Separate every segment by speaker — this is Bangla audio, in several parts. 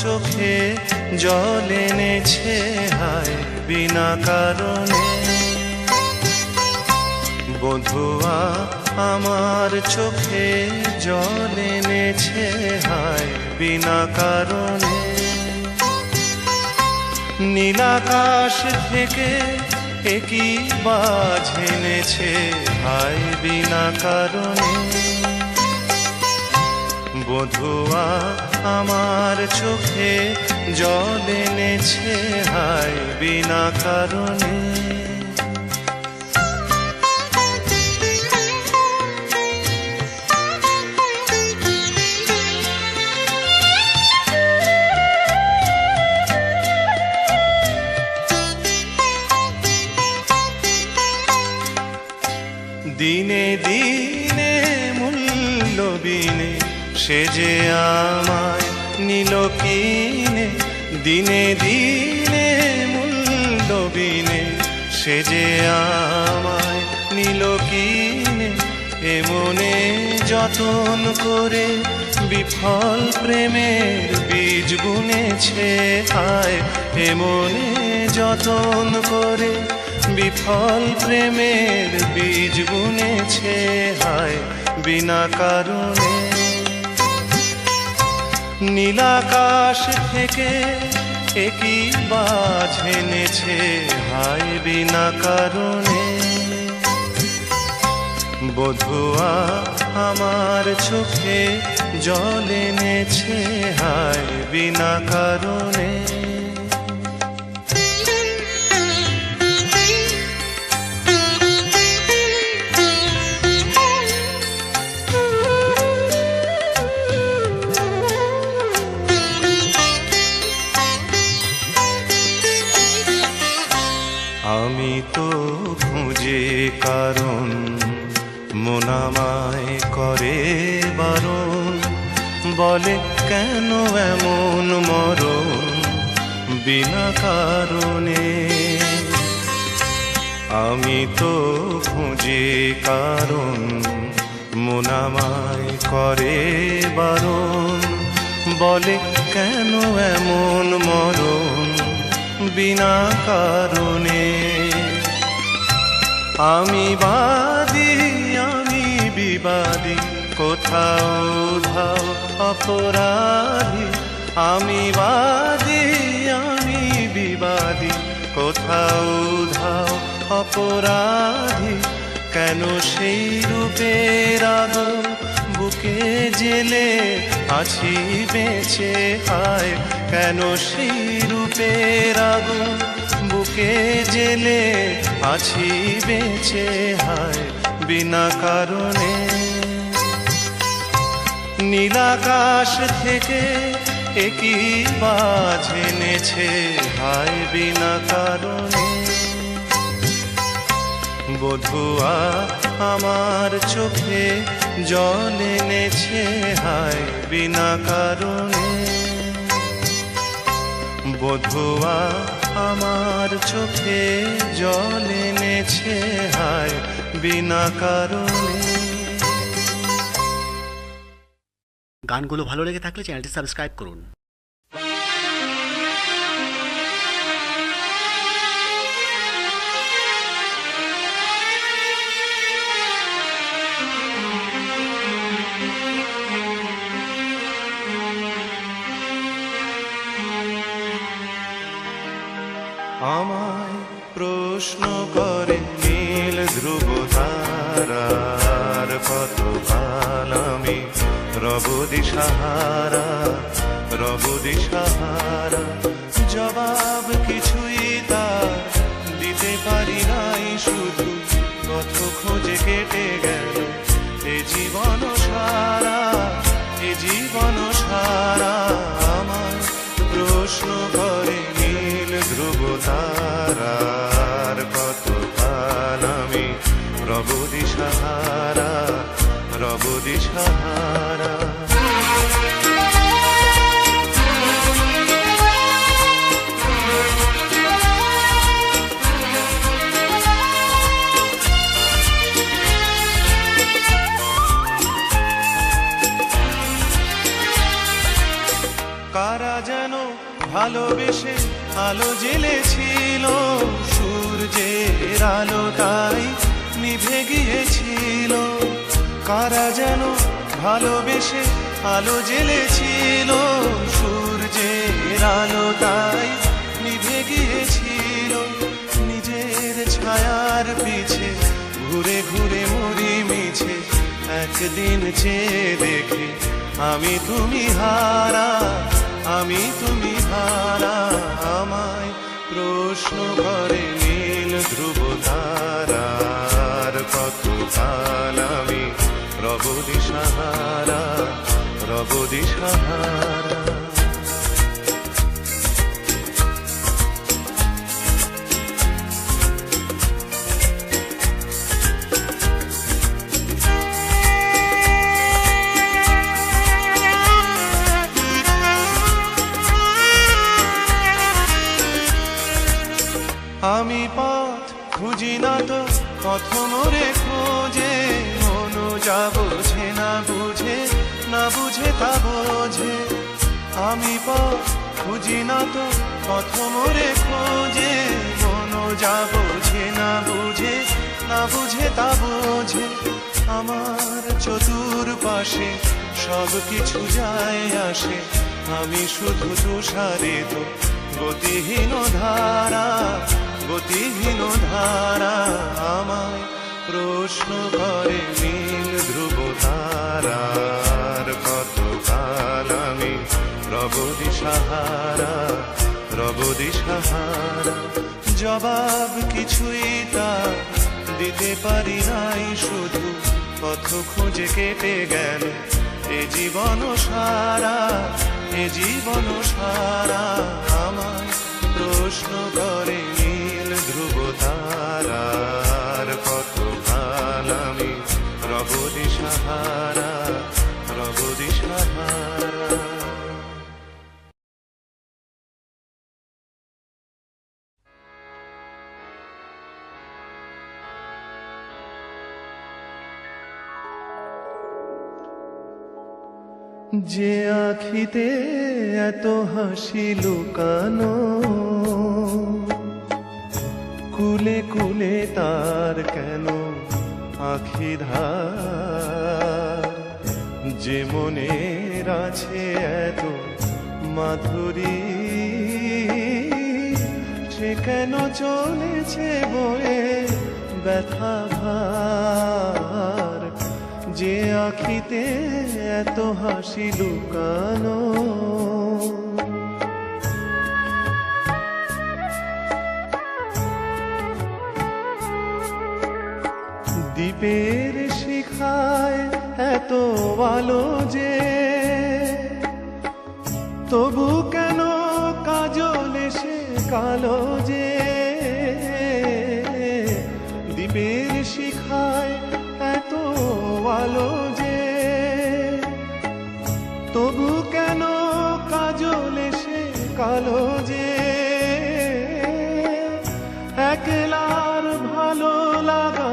Speaker 1: চোখে জল এনেছে হায় বিনা কারণে। বধুয়া আমার চোখে জল এনেছে হায় বিনা কারণে। নীলাকাশ থেকে একই বাজ এনেছে হায় বিনা কারণে। বধুয়া আমার চোখে জল এনেছে হায় বিনা কারণে। দিনে দিনে মূল্যবিনে সে যে আমায় নিল কিনে। দিনে দিনে মূল্যবিনে সে যে আমায় নিল কিনে। এমনে যতন করে বিফল প্রেমের বীজ বুনেছে হায়। এমনে যতন করে বিফল প্রেমের বীজ বুনেছে হায় বিনা কারণে। নীলাকাশ থেকে একই বাজ এনেছে হায় বিনা কারণে। বধুয়া আমার চোখে জল এনেছে হায় বিনা কারণে। আমি তো খুঁজে কারণ মন আমায় করে বারণ। বলে কেন এমন মরণ বিনা কারণে। আমি তো খুঁজে কারণ মন আমায় করে বারণ। বলে কেন এমন মরণ বিনা কারণে। আমি বাদী আমি বিবাদী কোথাও ধাও অপরাধী। আমি বাদী আমি বিবাদী কোথাও ধাও অপরাধী। কেন সেই রূপের আগুন বুকে জেলে আছি বেঁচে হায়। কেন সেই রূপের আগুন বুকে জেলে আছি বেঁচে হায় বিনা কারণে। নীলাকাশ থেকে একই বাজ এনেছে হায় বিনা কারণে। বধুয়া আমার চোখে জল এনেছে হায় বিনা কারণে। বধুয়া আমার চোখে জল এনেছে হায় বিনা কারণে।
Speaker 2: গানগুলো ভালো লেগে থাকলে চ্যানেলটি সাবস্ক্রাইব করুন।
Speaker 1: আমায় প্রশ্ন করে নীল ধ্রুব তারার কত কাল আমি রব দিশাহারা রব দিশাহারা। জবাব কিছুই তার দিতে পারি নাই, শুধু কত খোঁজে কেটে গেল এ জীবন সারা এ জীবন সারা। আমায় প্রশ্ন করে নীল ধ্রুব তারার কত কাল আমি রব দিশাহারা রব দিশাহারা। কারা ভালোবেসে আলো জ্বেলেছিল, সূর্যের আলো তাই নিভে গিয়েছিল। কারা যেন ভালোবেসে আলো জ্বেলেছিল, সূর্যের আলো তাই নিভে গিয়েছিল। নিজের ছায়ার পিছে ঘুরে ঘুরে মরি মিছে, একদিন চেয়ে দেখে আমি তুমি হারা, আমি তুমি হারা। আমায় প্রশ্ন করে নীল ধ্রুব তারার, কতকাল আমি রব দিশাহারা, রব দিশাহারা। আমি পথ খুঁজি না তো পথ মোরে খোঁজে, মনো যা বোঝে না বুঝে, না বুঝে তা বোঝে। আমি পথ খুঁজি না তো পথ মোরে খোঁজে, মনো যা বোঝে না বুঝে, না বুঝে তা বোঝে। আমার চতুর্পাশে সব কিছু যায় আসে, আমি শুধু তুষারে তো গতিহীন ধারা, গতিহীন ধারা। আমায় প্রশ্ন করে নীল ধ্রুব তারার, কতকাল আমি রব দিশাহারা, রব দিশাহারা। জবাব কিছুই তা দিতে পারি নাই, শুধু পথ খুঁজে কেটে গেল এ জীবন সারা, এ জীবন সারা। আমায় প্রশ্ন করে নীল ধ্রুব তারার, কতকাল আমি রব দিশাহারা, রব দিশাহারা। যে আখিতে এত হাসি লুকানো, কুলে কুলে তার কেন আখি ধার। যে মনের আছে এত মাধুরী, সে কেন চলেছে বয়ে ব্যথা ভার। যে আখিতে এত হাসি লুকানো, দ্বীপের শিখায় এত আলো যে, তবু কেন কাজল এসে কালো যে। দ্বীপের শিখায় এত আলো যে, তবু কেন কাজল এসে কালো যে। একলার ভালো লাগা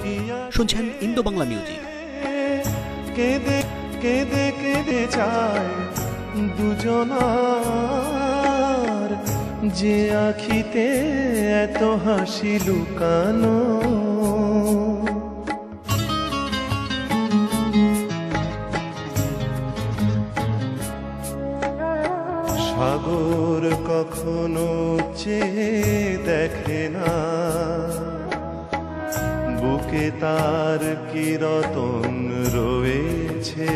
Speaker 1: কি
Speaker 2: শুনছেন ইন্দো বাংলা মিউজিক।
Speaker 1: কেঁদে কেঁদে কেঁদে চায় দুজনার, যে আখিতে এত হাসি লুকানো। সাগর কখনো চেয়ে দেখে না, বুকে তার কি রতন রয়েছে।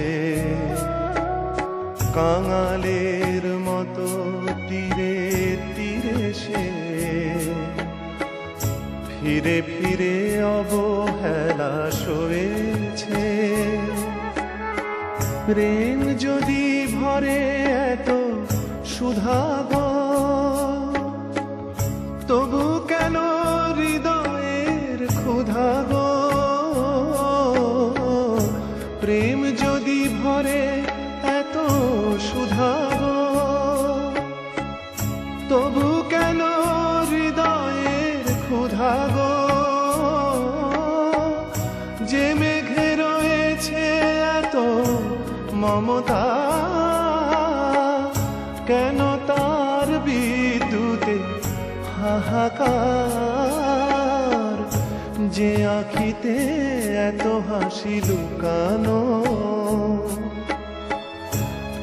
Speaker 1: কাঙালের মতো তীরে তীরে সে ফিরে ফিরে অবহেলা সয়েছে। প্রেম যদি ভরে এত সুধা গো, তবু কেন হৃদয়ের ক্ষুধা গো। প্রেম যদি ভরে এত সুধা গো, তবু কেন হৃদয়ের ক্ষুধা গো। যে মেঘে রয়েছে এত মমতা, কেন তা হাহাকার, যে আখিতে এত হাসি লুকানো,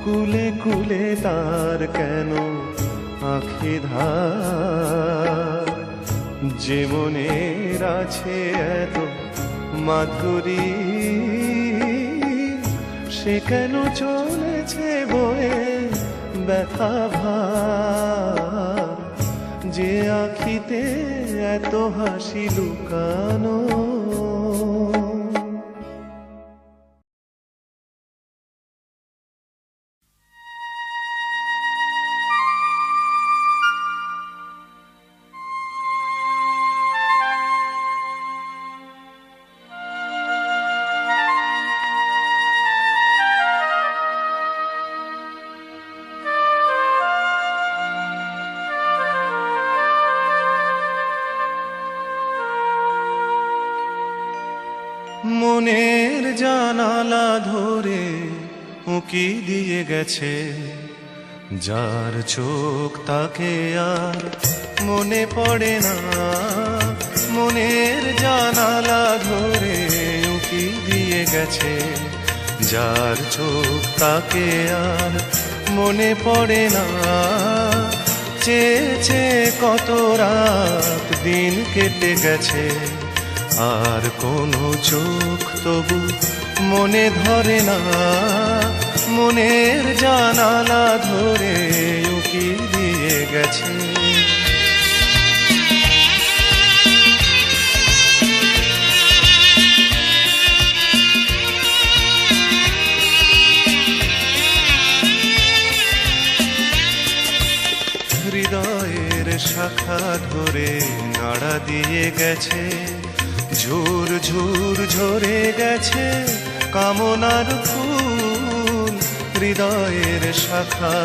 Speaker 1: কুলে কুলে তার কেন আখি ধার, যে মনের আছে এত মাধুরী, সে কেন চলেছে বয়ে ব্যথা ভার, যে আখিতে এত হাসি লুকানো। মনের জানালা ধরে উঁকি দিয়ে গেছে, যার চোখ তাকে আর মনে পড়ে না। মনের জানালা ধরে উঁকি দিয়ে গেছে, যার চোখ তাকে আর মনে পড়ে না। চেয়েছে কত রাত দিন কেটে গেছে, আর কোনো চোখ তবু মনে ধরে না। মনের জানালা ধরে উঁকি দিয়ে গেছে। হৃদয়ের শাখা ধরে নাড়া দিয়ে গেছে, ঝুর ঝুর ঝরে গেছে কামনার ফুল। হৃদয়ের শাখা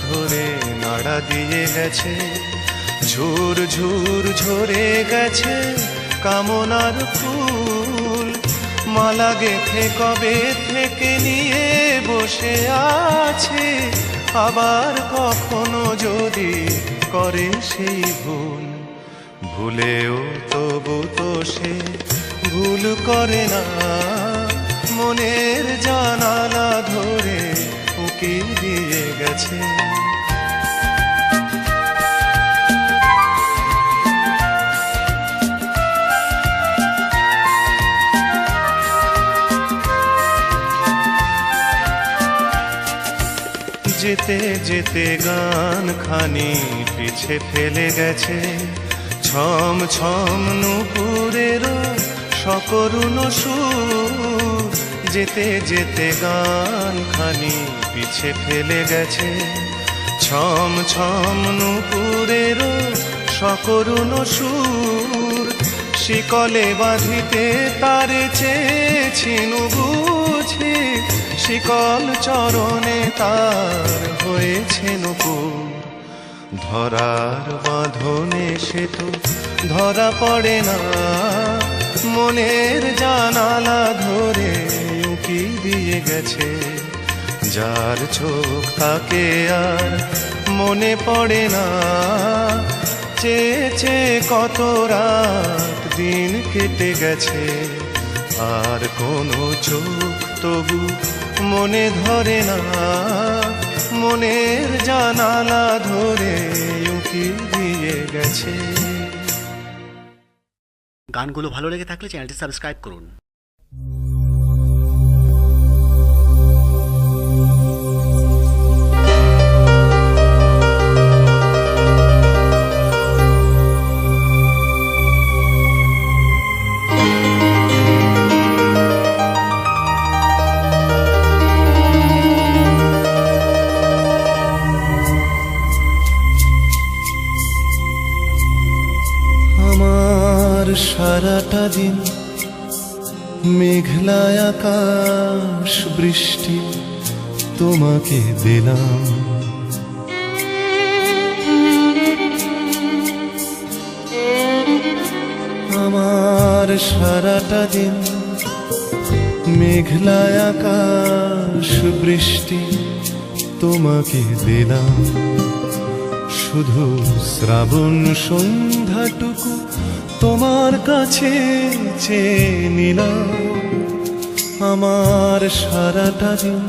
Speaker 1: ধরে নাড়া দিয়ে গেছে, ঝুর ঝুর ঝরে গেছে কামনার ফুল। মালা গেথে কবে থেকে নিয়ে বসে আছে, আবার কখনো যদি করে সেই ভুল। ভুলেও তবু তো সে ভুল করে না, মনের জানালা ধরে উঁকি দিয়ে গেছে। যেতে যেতে গান খানি পিছে ফেলে গেছে, ছম ছম নুপুরেরও সকরুণ সুর। যেতে যেতে গান খানি পিছে ফেলে গেছে, ছম ছম নুপুরেরও সকরুণ সুর। শিকলে বাঁধিতে তারে চেয়েছিনু বুঝি, শিকল চরণে তার হয়েছে নূপুর। ধরার বাঁধনে সে তো ধরা পড়ে না, মনের জানালা ধরে উঁকি দিয়ে গেছে। যার চোখ তাকে আর মনে পড়ে না, চেয়েছে কত রাত দিন কেটে গেছে, আর কোনো চোখ তবু মনে ধরে না। মনের জানালা ধরে উঁকি দিয়ে গেছে।
Speaker 2: গানগুলো ভালো লেগে থাকলে চ্যানেলটি সাবস্ক্রাইব করুন।
Speaker 1: সারাটা দিন মেঘলা আকাশ বৃষ্টি তোমাকে দিলাম, আমার সারাটা দিন মেঘলা আকাশ বৃষ্টি তোমাকে দিলাম। শুধু শ্রাবণ সন্ধ্যাটুকু তোমার কাছে চেয়ে নিলাম। আমার সারাটা দিন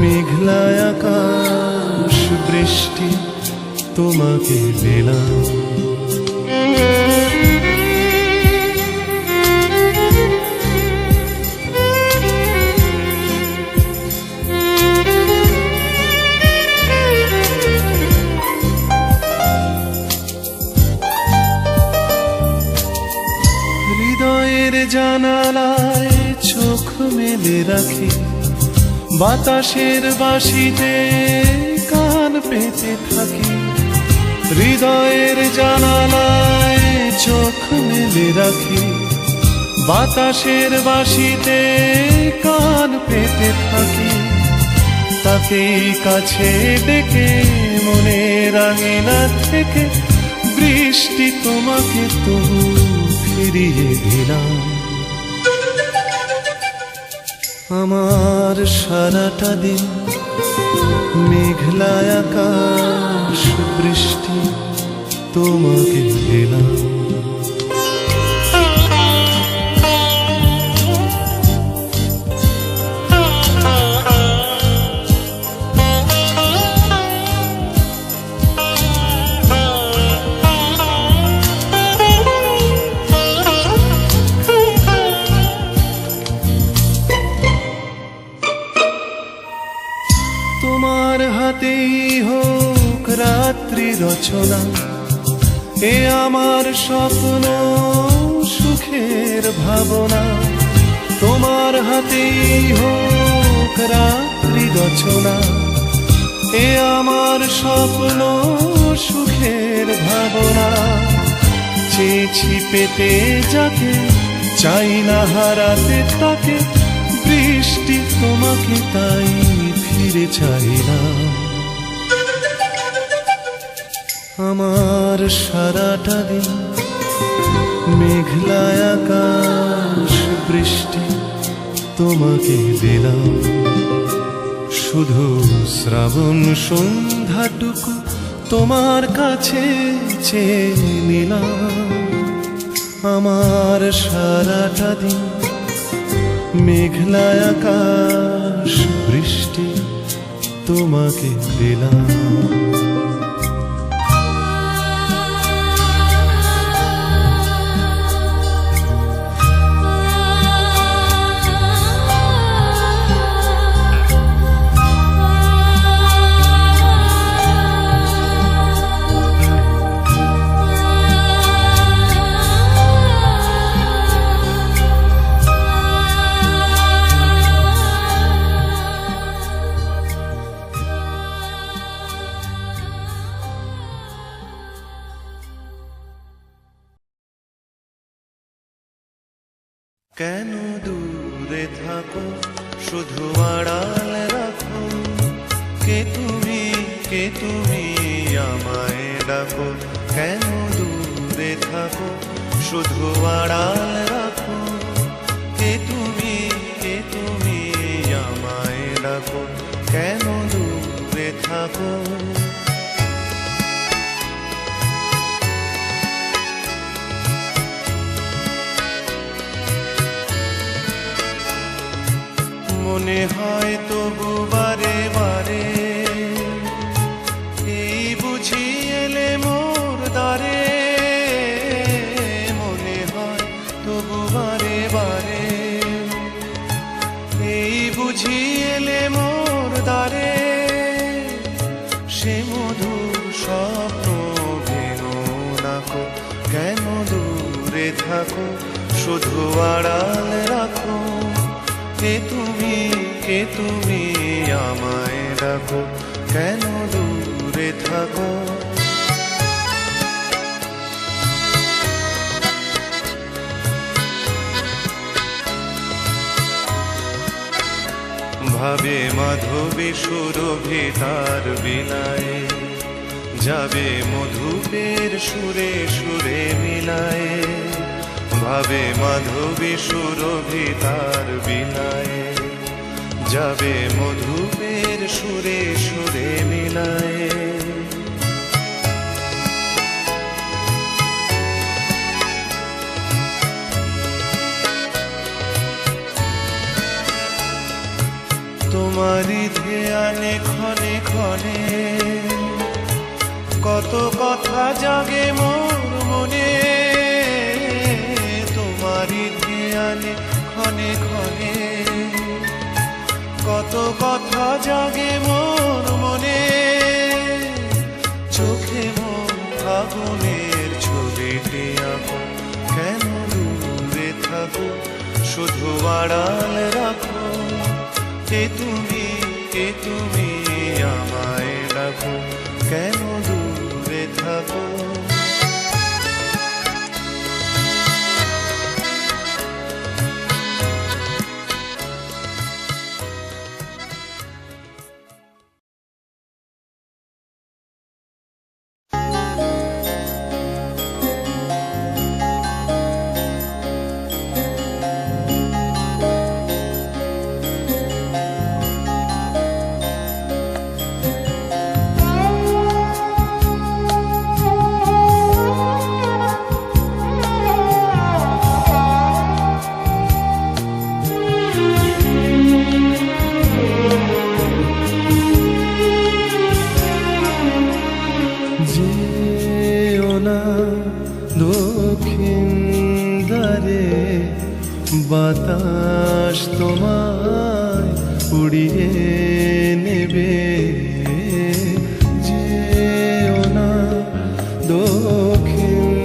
Speaker 1: মেঘলা আকাশ বৃষ্টি তোমাকে দিলাম। হৃদয়ের জানালায় চোখ মেলে রাখি, বাতাসের বাঁশিতে কান পেতে থাকি। হৃদয়ের জানালায় চোখ মেলে রাখি, বাতাসের বাঁশিতে কান পেতে থাকি। তাকেই কাছে ডেকে মনের আঙিনা থেকে বৃষ্টি তোমাকে তবু ফিরিয়ে দিলাম। আমার সারাটা দিন মেঘলা আকাশ বৃষ্টি তোমাকে দিলাম। তোমার হাতেই হোক রাত্রি রচনা, এ আমার স্বপ্ন সুখের ভাবনা। তোমার হাতেই হোক রাত্রি রচনা, এ আমার স্বপ্ন সুখের ভাবনা। চেয়েছি পেতে যাকে, চাই না হারাতে তাকে, বৃষ্টি তোমাকে তাই ফিরে চাইলাম। আমার সারাটা দিন মেঘলা আকাশ বৃষ্টি তোমাকে দিলাম। শুধু শ্রাবণ সন্ধ্যাটুকু তোমার কাছে চেয়ে নিলাম। আমার সারাটা দিন মেঘলা আকাশ বৃষ্টি তোমাকে দিলাম। কেন দূরে থাকো, শুধু আড়াল রাখো, কে তুমি আমায় ডাকো। কেন দূরে থাকো, শুধু আড়াল রাখো, কে তুমি আমায় ডাকো। কেন দূরে থাকো। মনে হয় তবু বারে বারে, এই বুঝি এলে মোর দ্বারে। মনে হয় তবু বারে বারে, এই বুঝি এলে মোর দ্বারে। সে মধুর স্বপ্ন ভেঙো নাকো, কেন দূরে থাকো, শুধু আড়াল রাখো, কে তুমি আমায় ডাকো। কেন দূরে থাকো। ভাবে মাধবী সুরভি তার বিলায়, যাবে মধুপের সুরে সুরে মিলায়। ভাবে মাধবী সুরভি তার বিলায়, যাবে মধুপের সুরে সুরে মিলায়। তোমারই ধ্যানে ক্ষণে ক্ষণে কত কথা জাগে মোর মনে, তোমারই ধ্যানে ক্ষণে ক্ষণে কত কথা জাগে মোর মনে। চোখে মোর আগুনের ছবিটি আঁকো, কেন দূরে থাকো শুধু আড়াল রাখো। কে তুমি আমায় ডাকো, কেন দূরে থাকো। দক্ষিণ দ্বারে বাতাস তোমায় উড়িয়ে নেবে। যেও না দক্ষিণ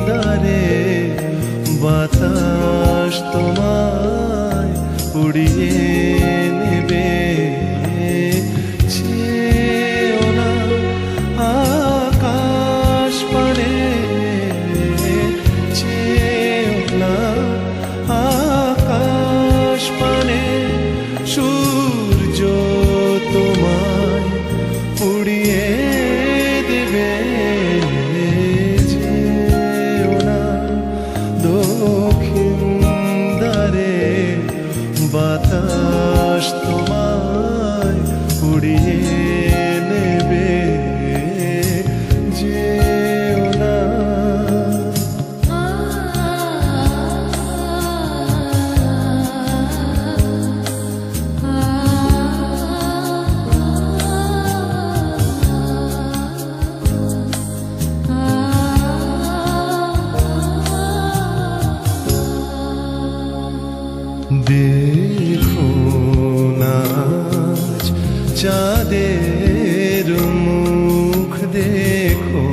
Speaker 1: দ্বারে বাতাস তোমায় উড়িয়ে নেবে। যেও না আকাশ পানে, আকাশ পানে সূর্য তোমায় উড়িয়ে দেবে। যেও না দক্ষিণ দ্বারে বাতাস তোমায় উড়িয়ে নেবে। যেও না দেখো নাচ চাঁদের মুখ, দেখো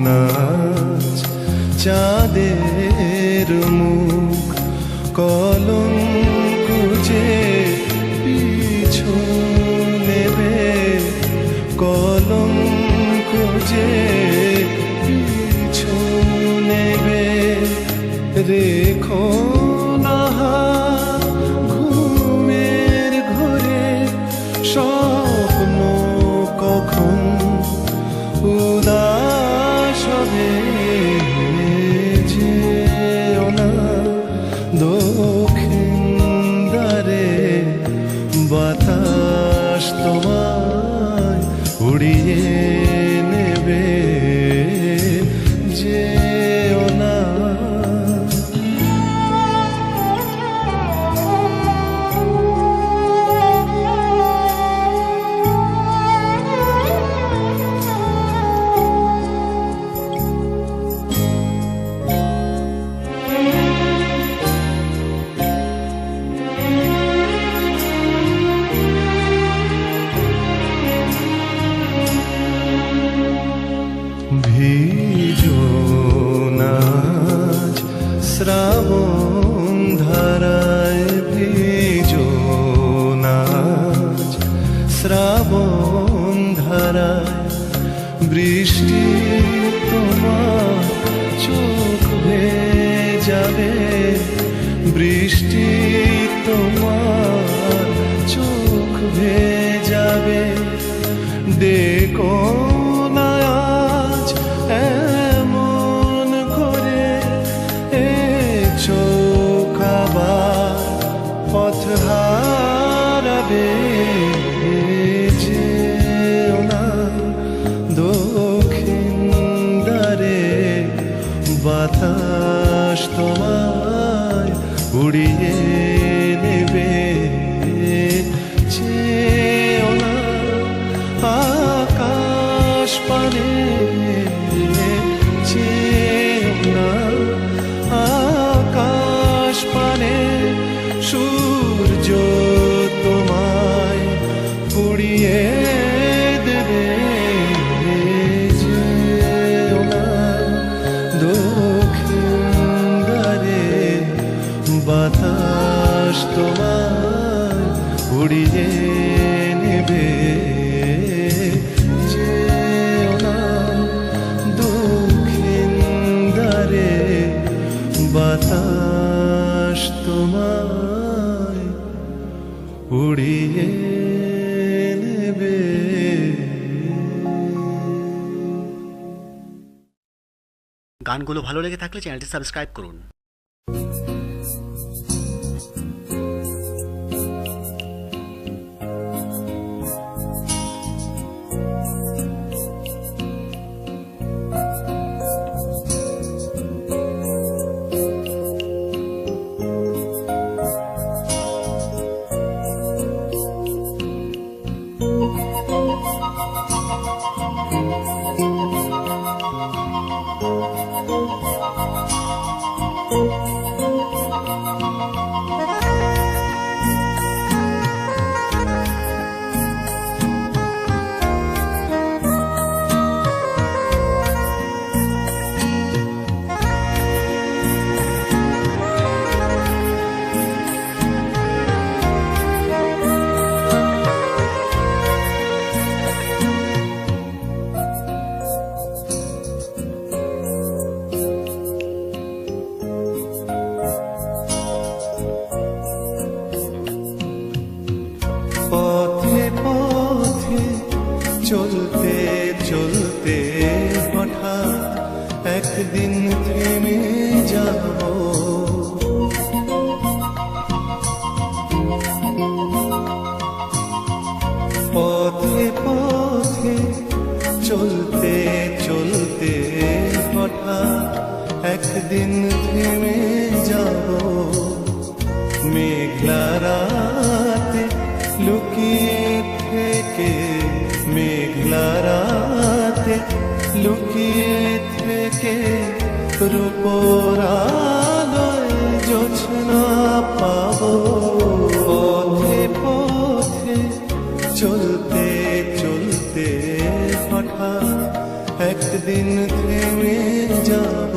Speaker 1: নাচ চাঁদের মুখ। কলঙ্ক যে পিছু নেবে, কলঙ্ক যে পিছু নেবে। রেখো না ঘুমের ঘরে স্বপ্ন কখন উদাস হবে। যেও না দক্ষিণ দ্বারে বাতাস তোমায় উড়িয়ে নেবে। যেও না ভিজো নাচ শ্রাবণ ধারায়, ভিজো নাচ শ্রাবণ ধারায়। বৃষ্টি তোমার চোখ ভেজাবে, বৃষ্টি তোমার চোখ ভেজাবে। দেখো না আজ এমন করে, এ চোখ আবার পথ হারাবে। যেও না দক্ষিণ দ্বারে বাতাস তোমায় উড়িয়ে নেবে। উড়িয়ে নেবে। যেও না দক্ষিণ দ্বারে, বাতাস তোমায় উড়িয়ে নেবে।
Speaker 2: গানগুলো ভালো লেগে থাকলে চ্যানেলটি সাবস্ক্রাইব করুন।
Speaker 1: পথে পথে চলতে চলতে হঠাৎ একদিন থেমে যাব। পথে পথে চলতে চলতে হঠাৎ একদিন থেমে যাব। মেঘলা রাতে লুকিয়ে থেকে, মেঘলা রাতে লুকিয়ে থেকে রূপোর আলোয় জোছনা পাবো। পথে পথে চলতে চলতে হঠাৎ একদিন থেমে যাব।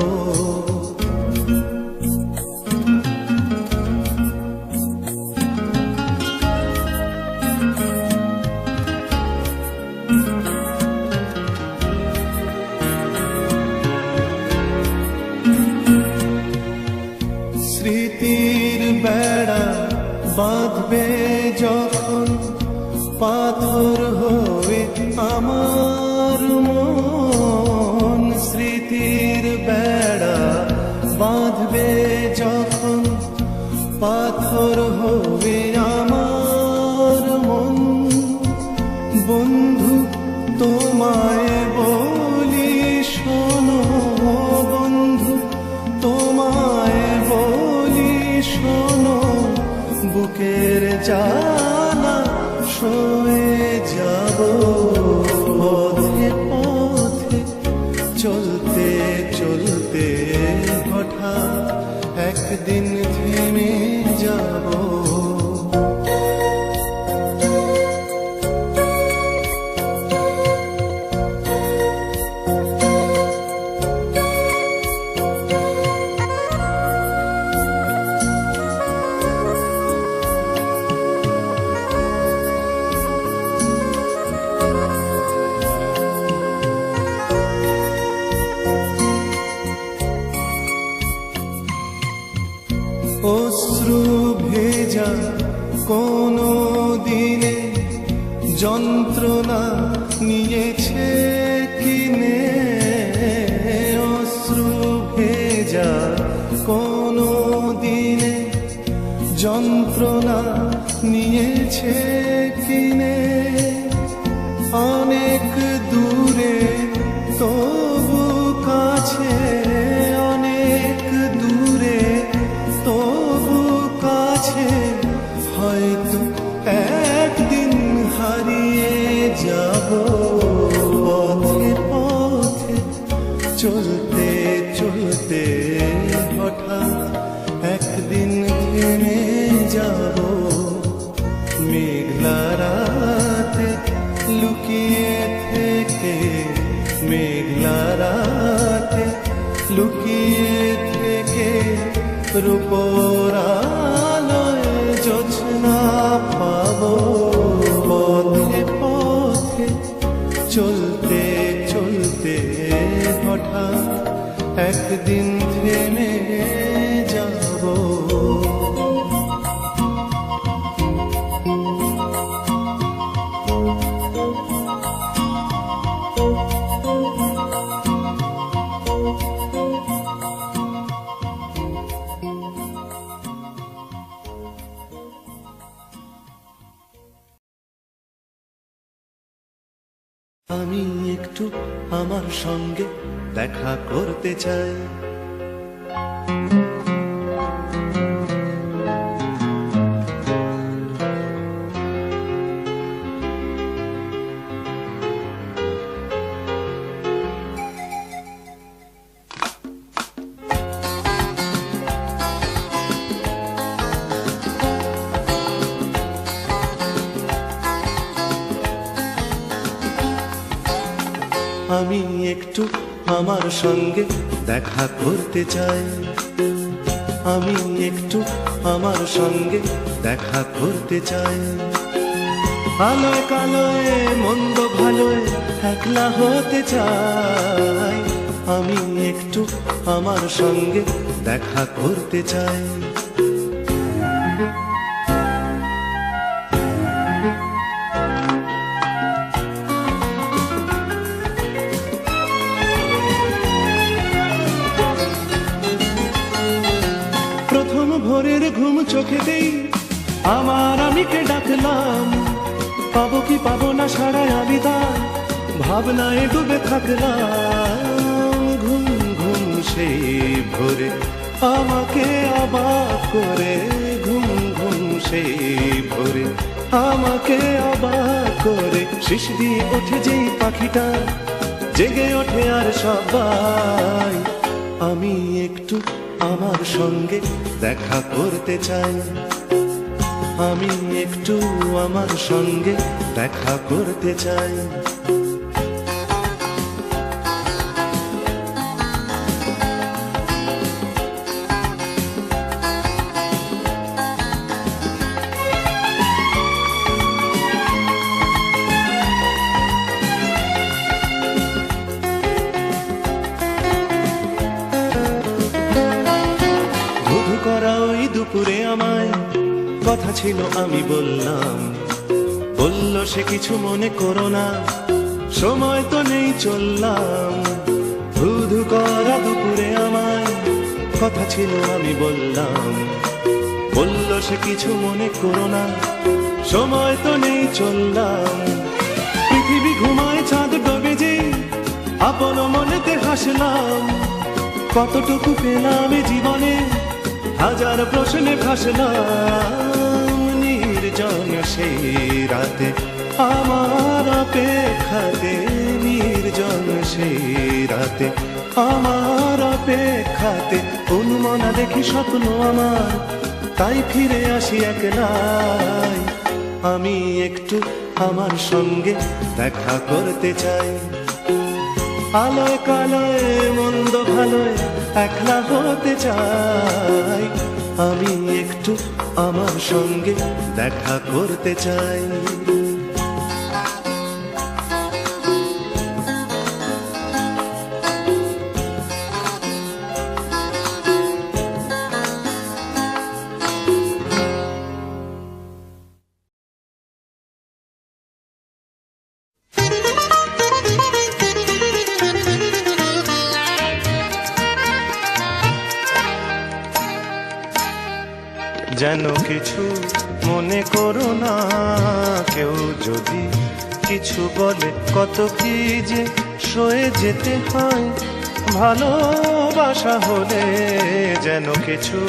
Speaker 1: স্মৃতির বেড়া বাঁধবে যখন, পাথর হয়ে আমার মন। স্মৃতির বেড়া বাঁধবে যখন, পাথর হবে আমার মন। বন্ধু তোমায় বলি শোনো, বন্ধু তোমায় বলি শোনো, বুকের জ্বালা সয়ে যাব। পথে পথে চলতে চলতে হঠাৎ একদিন থেমে যাব। অশ্রু ভেজা কোনো দিনে যন্ত্রণা নিয়েছে কিনে। অশ্রু ভেজা কোনো দিনে যন্ত্রণা নিয়েছে কিনে। অনেক দূরে তবু কাছে, অনেক দূরে তবু কাছে, হয়তো একদিন হারিয়ে যাব। পথে পথে চলতে চলতে হঠাৎ একদিন থেমে যাব। মেঘলা রাতে লুকিয়ে থেকে, মেঘলা রাতে লুকিয়ে থেকে রূপোর আলোয় জোছনা পাবো। আমি একটু আমার সঙ্গে দেখা করতে চাই। আমি একটু আমার সঙ্গে দেখা করতে চাই। আমি একটু আমার সঙ্গে দেখা করতে চাই। আলোয় কালোয় মন্দ ভালোয় একলা হতে চাই। আমি একটু আমার সঙ্গে দেখা করতে চাই। প্রথম ভোরের ঘুম চোখেতেই আমার আমিকে ডাকলাম। পাবো কি পাবো না সারায় আবিদার ভাবনায় ডুবে থাকলাম। ঘুম ঘুম সেই ভোরে আমাকে অবাক করে, ঘুম ঘুম সেই ভোরে আমাকে অবাক করে। শিশ দিয়ে ওঠে যেই পাখিটা জেগে ওঠে আর সবাই। আমি একটু আমার সঙ্গে দেখা করতে চাই। আমি একটু আমার সঙ্গে দেখা করতে চাই। ধুধু করা ওই দুপুরে আমায় কথা ছিল আমি বললাম। বলল সে কিছু মনে করো না, সময় তো নেই চললাম। ধুধু করা দুপুরে আমায় কথা ছিল আমি বললাম। বলল সে কিছু মনে করো না, সময় তো নেই চললাম। পৃথিবী ঘুমায় চাঁদ ডোবে যে আপন মনেতে হাসলাম। কতটুকু পেলাম এ জীবনে হাজার প্রশ্নে ভাসলাম। নির্জন সেই রাতে আমার অপেক্ষাতে, নির্জন সেই রাতে আমার অপেক্ষাতে। অনুমনা দেখি স্বপ্ন আমার, তাই ফিরে আসি একলাই। আমি একটু আমার সঙ্গে দেখা করতে চাই। আলোয় কালোয় মন্দ ভালোয় একলা হতে চাই। আমি একটু আমার সঙ্গে দেখা করতে চাই। যেন কিছু মনে করো না, কেউ যদি কিছু বলে কত কি যে সয়ে যেতে হয় ভালোবাসা হলে। যেন কিছু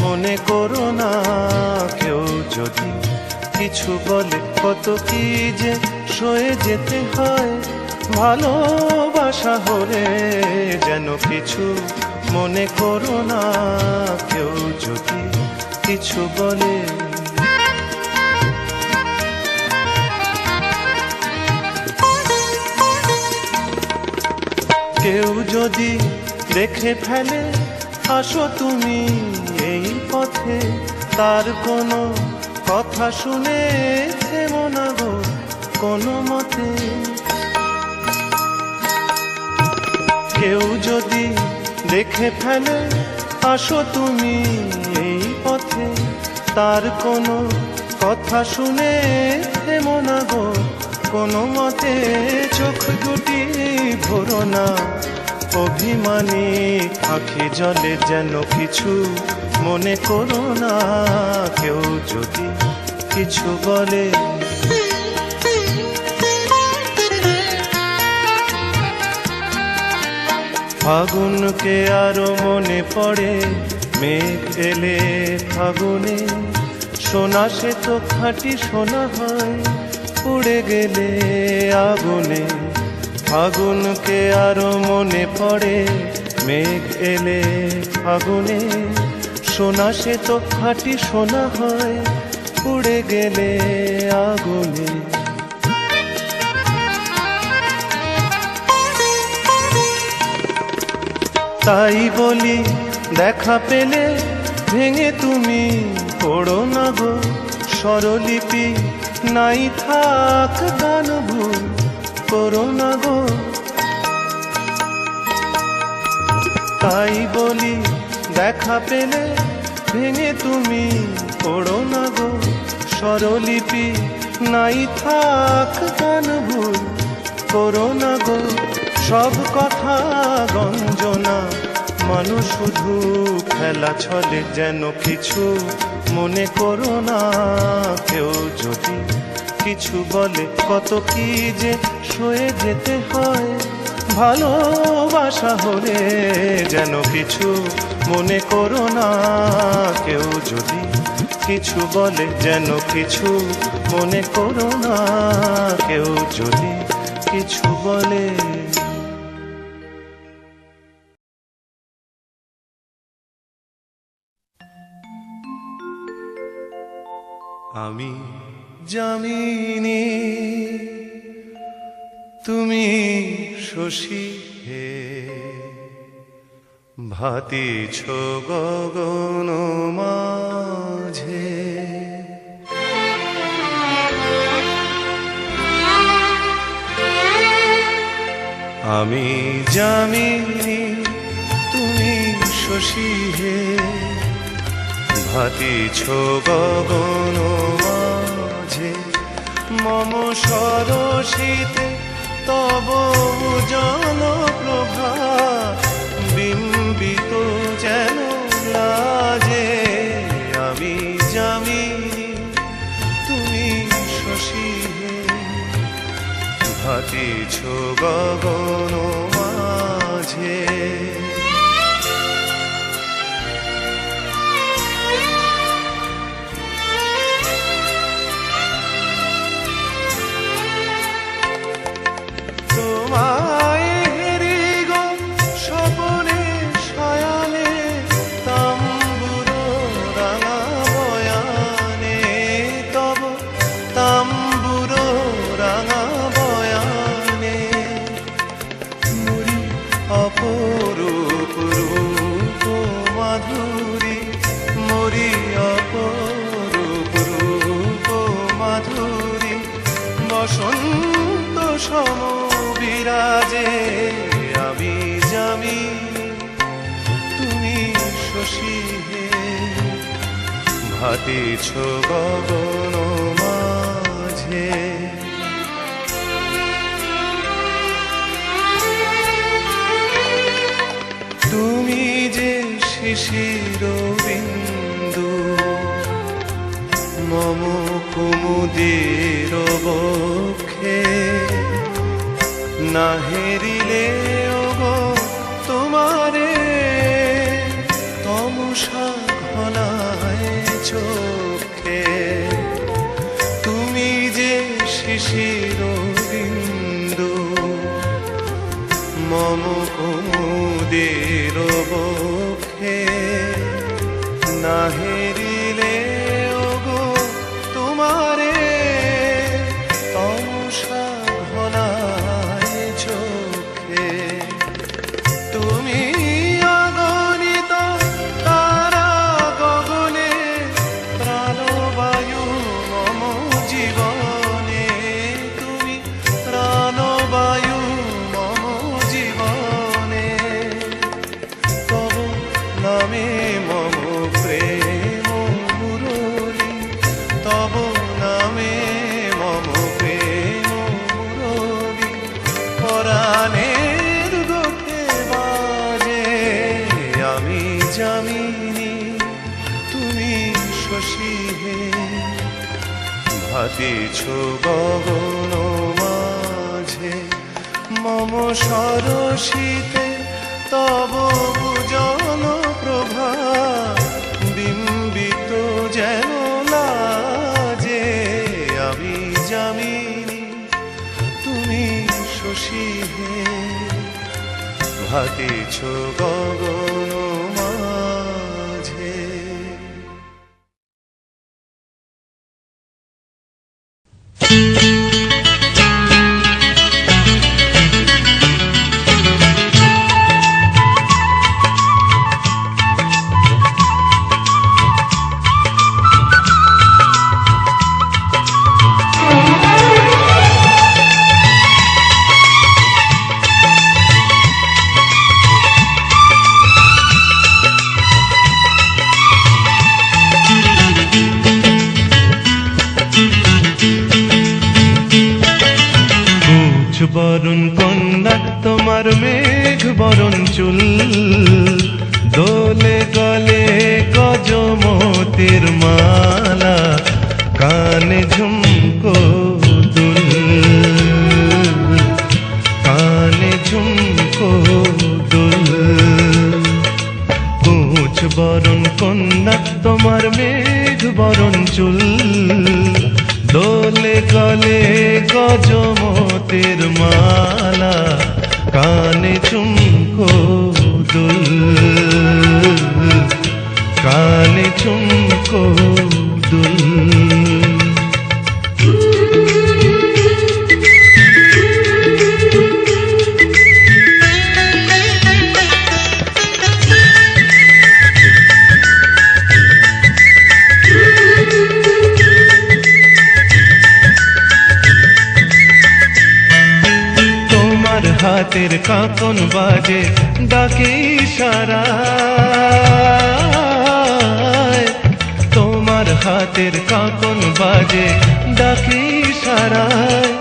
Speaker 1: মনে করো না, কেউ যদি কিছু বলে কত কি যে সয়ে যেতে হয় ভালোবাসা হলে। যেন কিছু মনে করো না, কেউ যদি কিছু বলে। কেউ যদি দেখে ফেলে আসো তুমি এই পথে, তার কোনো কথা শুনে থেমো না গো কোনো মতে। কেউ যদি দেখে ফেলে আসো তুমি এই পথে, তার কোনো কথা শুনে থেমো না গো কোনো মতে। চোখ দুটি ভরো না অভিমানী আঁখি জলে, যেন কিছু মনে করো না, কেউ যদি কিছু বলে। ফাগুনকে আরো মনে পড়ে, মেঘ এলে ফাগুনে, সোনা সে তো খাঁটি সোনা হয়, উড়ে গেলে আগুনে। ফাগুনকে আরো মনে পড়ে, মেঘ এলে ফাগুনে, সোনা সে তো খাঁটি সোনা হয়, উড়ে গেলে আগুনে। তাই বলি দেখা পেলে ভেঙে তুমি পড়ো না গো, স্বরলিপি নাই থাক গান ভুল করো না গো। তাই বলি দেখা পেলে ভেঙে তুমি পড়ো না গো, স্বরলিপি নাই থাক গান ভুল করো না গো। সব কথা গঞ্জনা, মানুষ শুধু খেলা ছলে, যেন কিছু মনে করো না। কেউ যদি কিছু বলে কত কি যে সয়ে যেতে হয়, ভালোবাসা হলে যেন কিছু মনে করো না। কেউ যদি কিছু বলে যেন কিছু মনে করো না, কেউ যদি কিছু বলে। আমি যামিনী তুমি শশী হে, ভাতিছ গগন মাঝে। আমি যামিনী তুমি শশী হে, ভাতিছ গগন মাঝে। মম সরসিতে তব উজ্জ্বল প্রভা, বিম্বিত যেন লাজে। আমি যামিনী তুমি শশী হে, ভাতিছ গগন মাঝে। তোমায় হেরি গো স্বপনে শয়ানে, তাম্বুরো রাঙা বয়ানে, তব তাম্বুরো রাঙা বয়ানে। মুরি অপরূপ রূপ মাধুরী, মুরি অপরূপ রূপ মাধুরী, বসন্ত সম বিরাজে। আমি যামিনী তুমি শশী হে, ভাতিছ গগন মাঝে। তুমি যে শিশির বিন্দু, মম কুমুদির বক্ষে। না হেরিলে ওগো তোমারে, তমসা ঘনায় চোখে। তুমি যে শিশির বিন্দু, মম কুমুদির বক্ষে। না হেরিলে ওগো তোমারে, তমসা ঘনায় চোখে। তুমি অগণিত তারা গগনে, প্রাণবায়ু মম জীবনে। তুমি প্রাণবায়ু মম জীবনে। তব নামে মম প্রেম মুরলী, তব নামে মম প্রেম মুরলী। পরাণের গোঠে বাজে। আমি যামিনী তুমি শশী হে, ভাতিছ গগন মাঝে। মম সরসিতে তব ভুজন প্রভা বিম্বিত যেন লাজে। আমি যামিনী তুমি শশী হে, ভাতিছ গগন মাঝে। বরণ কন্যা তোমার মেঘ বরণ চুল, দোলে গলে গজমতির মালা, কানে ঝুমকো দুল, কানে ঝুমকো দুল। কুচ বরণ কন্যা তোমার মেঘ বরণ চুল, দোলে গলে গজমতির মালা, কানে ঝুমকো দুল, কানে ঝুমকো দুল। হাতের কাঁকন বাজে ডাকে ইশারায়, তোমার হাতের কাঁকন বাজে ডাকে ইশারায়,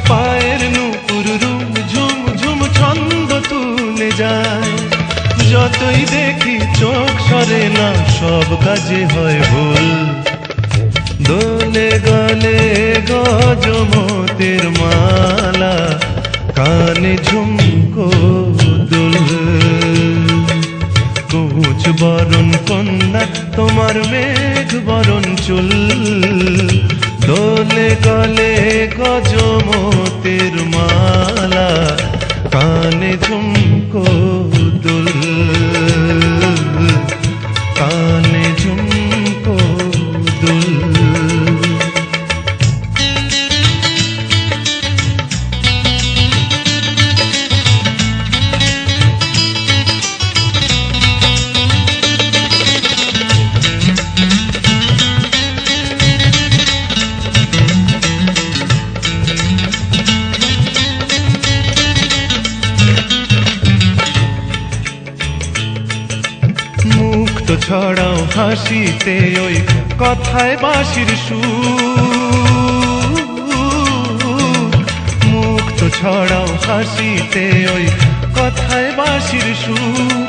Speaker 1: পায়ের নূপুর রুম ঝুম ঝুম ছন্দ তুলে যায়। যতই দেখি চোখ সরে না, সব কাজে হয় ভুল। দোলে গলে গজমতির মালা, কানে ঝুমকো দুল। কুচ বরণ কন্যা তোমার মেঘ বরণ চুল, দোলে গলে গজমতির মালা, কানে ঝুমকো দুল, কানে ঝুমকো দুল। ছড়াও হাসিতে ওই কথায় বাঁশির সুর, মুক্ত ছড়াও হাসিতে ওই কথায় বাঁশির সুর।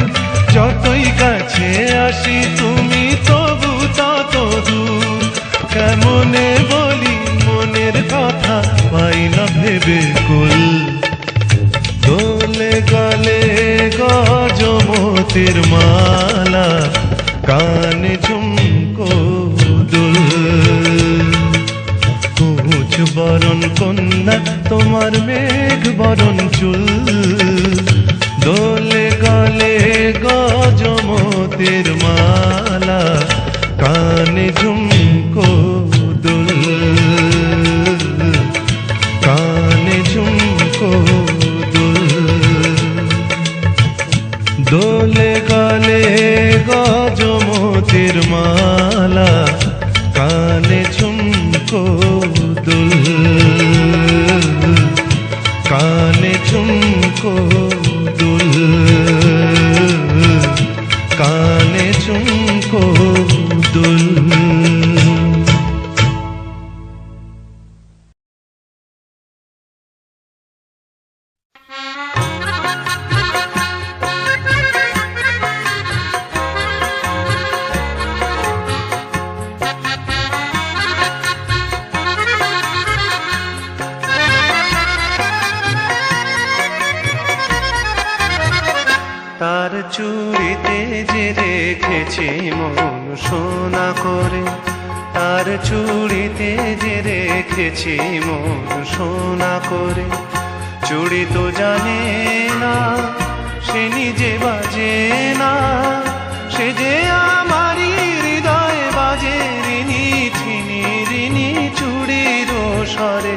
Speaker 1: যতই কাছে আসি তুমি তবু তত দূর, কেমনে বলি মনের কথা পাই না ভেবে কুল। দোলে গলে গজমতির মালা, কানে ঝুমকো দুল। কুচ বরণ কন্যা তোমার মেঘ বরণ চুল, দোলে গলে গজমতির মালা, কানে ঝুমকো দুল, কানে ঝুমকো দুল। দোলে গলে গজমতির মালা, কানে ঝুমকো দুল, কানে ঝুমকো দুল, কানে ঝুমকো দুল। চুড়িতে যে রেখেছি মন সোনা করে, তার চুড়িতে যে রেখেছি মন সোনা করে। চুড়ি তো জানে না, সে নিজে বাজে না, সে যে আমারই হৃদয় বাজে রিনি ছিনি রিনি চুড়ির স্বরে।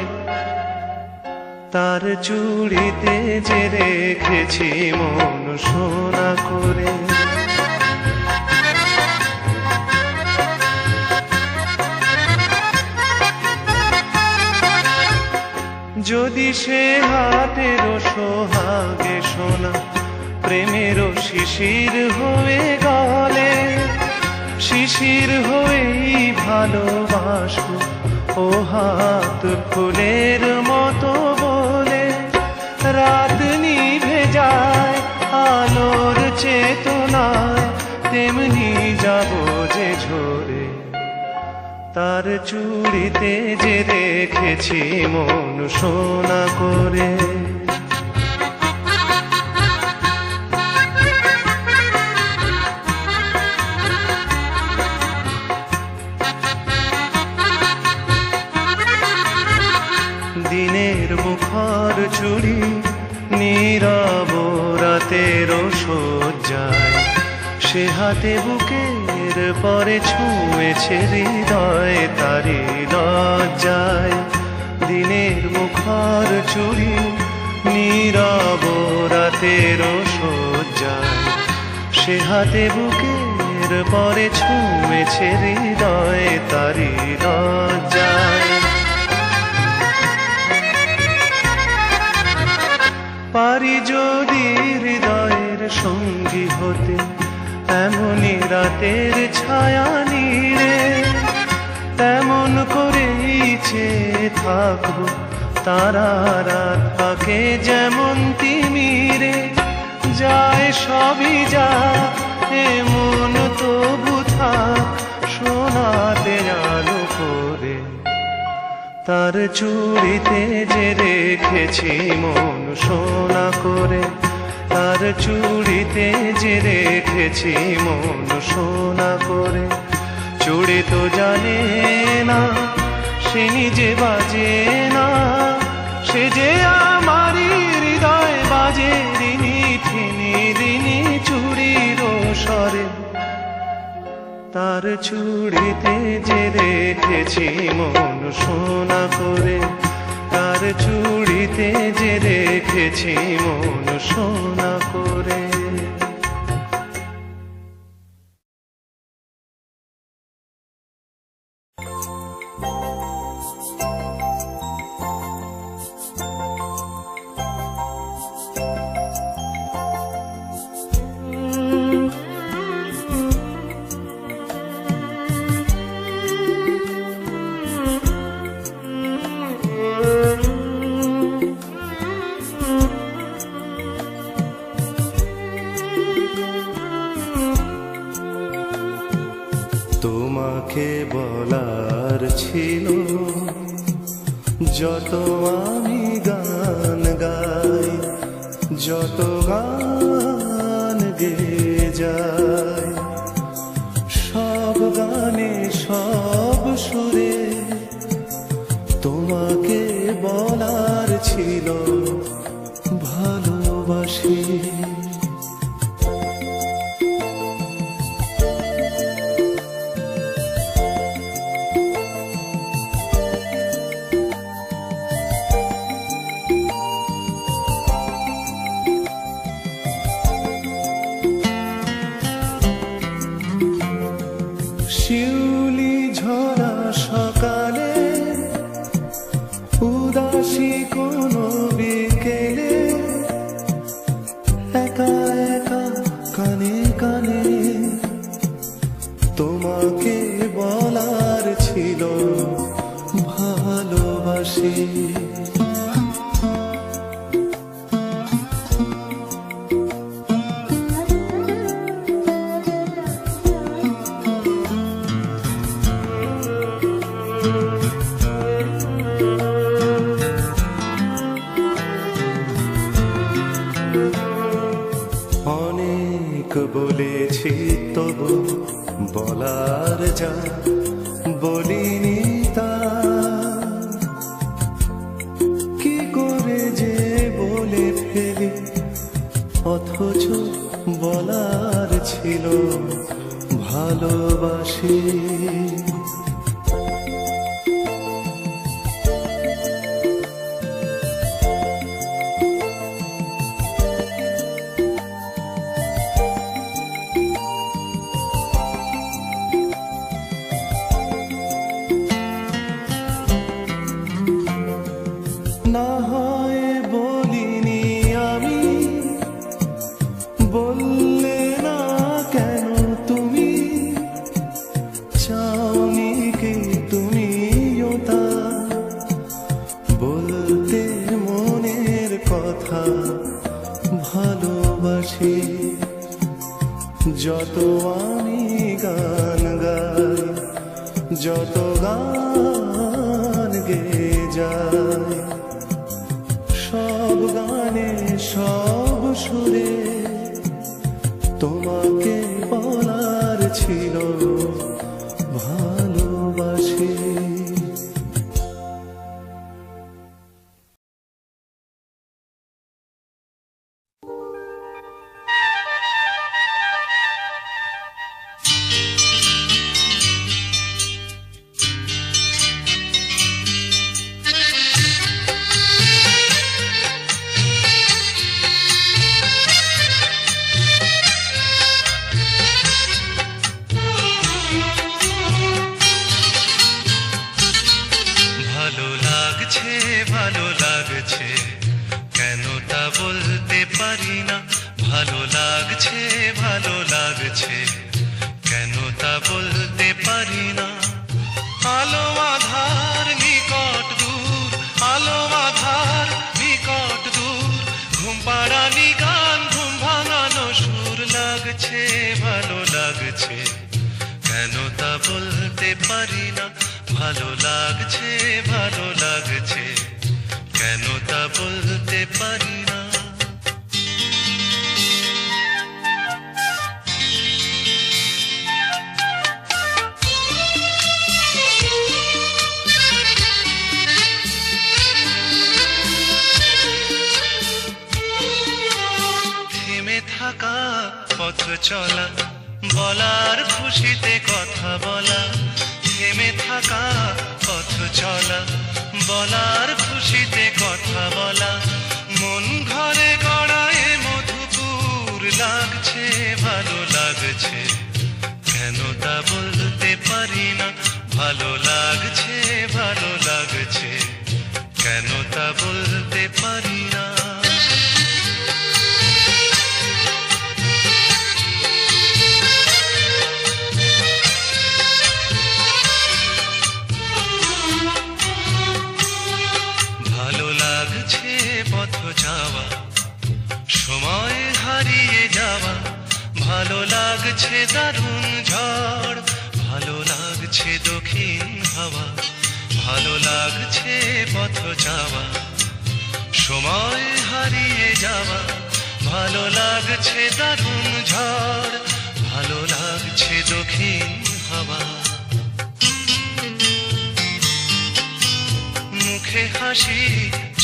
Speaker 1: তার চুড়িতে যে রেখেছি মন সোনা করে। যদি সে হাতের সোহাগে সোনা প্রেমের শিশির হয়ে গলে, শিশির হয়েই ভালোবাসো ও হাত ফুলের মতো বলে। রাত নিভে যায় আলোর চেতনায়, তেমনি যাব যে ঝরে। তার চুড়িতে যে রেখেছি মন সোনা করে। দিনের মুখর চুড়ি নীরব রাতের সজ্জায়, সে হাতে বুকের পরে ছুঁয়েছে হৃদয় তারি লজ্জায়। দিনের মুখর চুড়ি নীরব রাতের সজ্জায়, সে হাতে বুকের পরে ছুঁয়েছে হৃদয় তারি লজ্জায়। পারি যদি হৃদয়ের সঙ্গী হতে এমনই রাতের ছায়া নিড়ে, তেমন করেই চেয়ে থাকবো তারা রাত পাকে যেমন তিমিরে। যায় সবই যা এমন তবু থাক সোনাতে আলো করে। তার চুড়িতে যে রেখেছি মন সোনা করে, তার চুড়িতে যে রেখেছি মন সোনা করে। চুড়ি তো জানে না, সে নিজে বাজে না, সে যে আমারই হৃদয় বাজে রিনি ঠিনি রিনি চুড়ির স্বরে। তার চুড়িতে যে রেখেছি মন সোনা করে, তার চুড়িতে যে রেখেছি মন সোনা করে। তোমাকে বলার ছিল যত আমি গান গাই, যত গান গেয়ে যাই, সব গানে সব সুরে তোমাকে বলার ছিল ভালোবাসি। শিউলি ঝরা সকালে, উদাসী কোনো বিকেলে, একা একা কানে কানে তোমাকে বলার ছিল ভালোবাসি। বলেছি তবু বলার যা বলিনি তা কি করে যে বলে ফেলি, অথচ বলার ছিল ভালোবাসি। না হয় বলিনি আমি, বললে না কেন তুমি, চাওনি কি তুমিও তা বলতে মনের কথা ভালোবাসি। যত আমি গান গাই, যত গান গেয়ে যাই, সব গানে সব সুরে তোমাকে বলার ছিল ভালোবাসি। ভালো লাগছে কেন তা বলতে পারি না, ভালো লাগছে কেন তা বলতে পারি না। আলো আধার নিকট দূর, আলো আধার নিকট দূর, ঘুম পাড়ানি গান ঘুম ভাঙানো সুর লাগছে ভালো লাগছে কেন তা বলতে পারি না, ভালো লাগছে কেন তা বলতে পারি না। থেমে থাকা পথ চলা, বলার খুশিতে কথা বলা, থেমে থাকা পথ চলা, বলার খুশিতে কথা বলা, মন ঘরে গড়ায় মধুপুর লাগছে ভালো লাগছে কেন তা বলতে পারি না, ভালো লাগছে কেন তা বলতে পারি না। পথ যাওয়া, সময় হারিয়ে যাওয়া, ভালো লাগছে দারুণ ঝড়, ভালো লাগছে দক্ষিণ হাওয়া, ভালো লাগছে পথ যাওয়া, সময় হারিয়ে যাওয়া, ভালো লাগছে দারুণ ঝড়, ভালো লাগছে দক্ষিণ হাওয়া। মুখে হাসি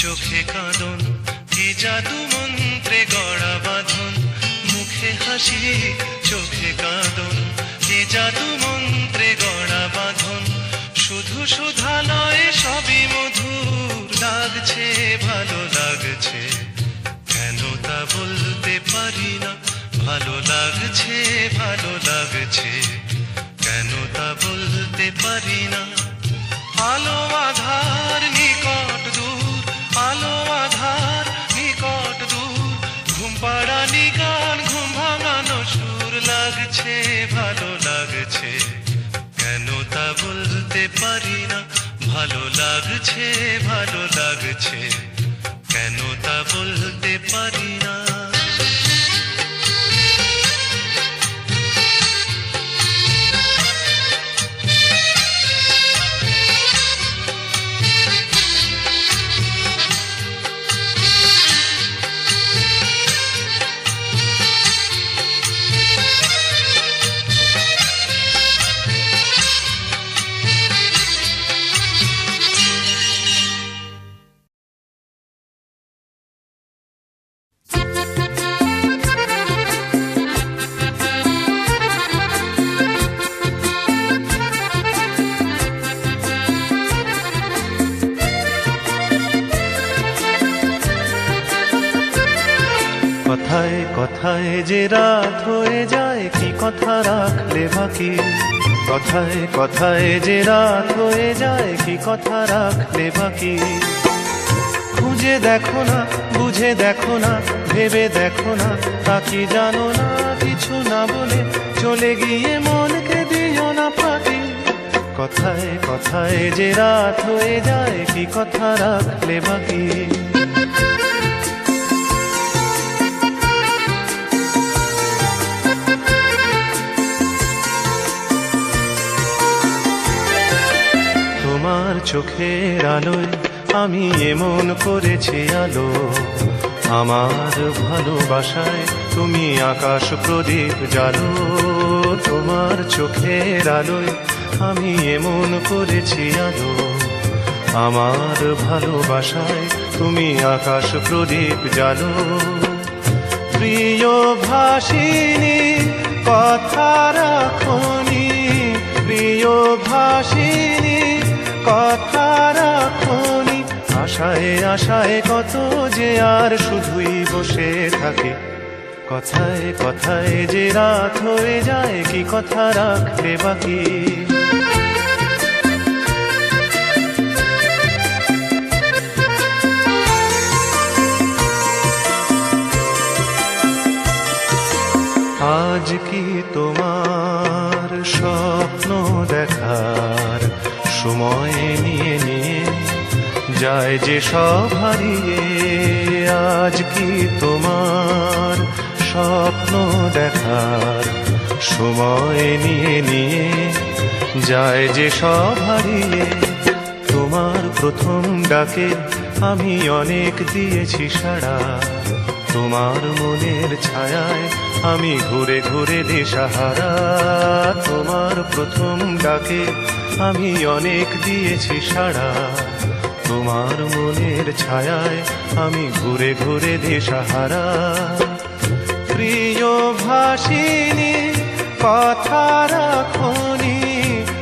Speaker 1: চোখে কাঁদন, কি জাদু মন্ত্রে গড়া বাঁধন, মুখে হাসি চোখে কাঁদন, কি জাদু মন্ত্রে গড়া বাঁধন, শুধু সুধা নয় সবই মধুর লাগছে ভালো লাগছে কেন তা বলতে পারি না, ভালো লাগছে কেন তা বলতে পারি না। আলো আধার নিকট দূর, আলো আধার নিকট দূর, ঘুম পাড়ানি গান ঘুম ভাঙানো সুর লাগছে ভালো লাগছে কেন তা বলতে পারি না, ভালো লাগছে কেন তা বলতে পারি না। কথায় কথায় যে রাত হয়ে যায় কি কথা রাখলে বাকি কথায় কথায় যে রাত হয়ে যায় কি কথা রাখলে বাকি খুঁজে দেখো না বুঝে দেখো না ভেবে দেখো না তা কি জানো না কিছু না বলে চলে গিয়ে মনকে দিও না ফাঁকি কথায় কথায় যে রাত হয়ে যায় কি কথা রাখলে বাকি তোমার চোখের আলোয় আমি এমন করেছি আলো আমার ভালোবাসায় তুমি আকাশ প্রদীপ জ্বালো তোমার চোখের আলোয় আমি এমন করেছি আলো আমার ভালোবাসায় তুমি আকাশ প্রদীপ জ্বালো প্রিয় ভাসিনী কথা রাখনি প্রিয় ভাসিনী কথা রাখনি আশায় আশায় কত যে আর শুধুই বসে থাকে কথায় কথায় যে রাত হয়ে যায় কি কথা রাখলে বাকি আজ কি তোমার স্বপ্ন দেখার সময় নিয়ে নিয়ে যায় যে সব হারিয়ে আজ কি তোমার স্বপ্ন দেখার সময় নিয়ে নিয়ে যায় যে সব হারিয়ে তোমার প্রথম ডাকে আমি অনেক দিয়েছি সাড়া তোমার মনের ছায়ায় আমি ঘুরে ঘুরে দিশাহারা তোমার প্রথম ডাকে আমি অনেক দিয়েছি সাড়া তোমার মনের ছায়ায় আমি ঘুরে ঘুরে দিশাহারা প্রিয় ভাসিনী কথা রাখনি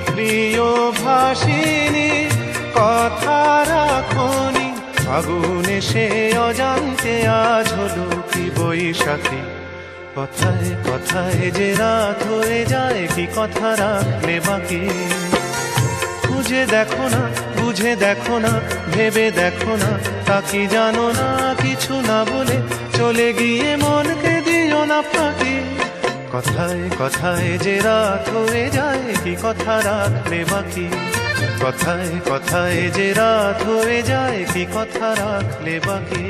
Speaker 1: প্রিয় ভাসিনী কথা রাখনি আগুনে সে অজান্তে আজ হলো কি বৈশাখী কথায় কথায় যে রাত হয়ে যায় কি কথা রাখলে বাকি খুঁজে দেখো না বুঝে দেখো না ভেবে দেখো না তা কি জানো না কিছু না বলে চলে গিয়ে মনকে দিও না ফাঁকি কথায় কথায় যে রাত হয়ে যায় কি কথা রাখলে বাকি কথায় কথায় যে রাত হয়ে যায় কি কথা রাখলে বাকি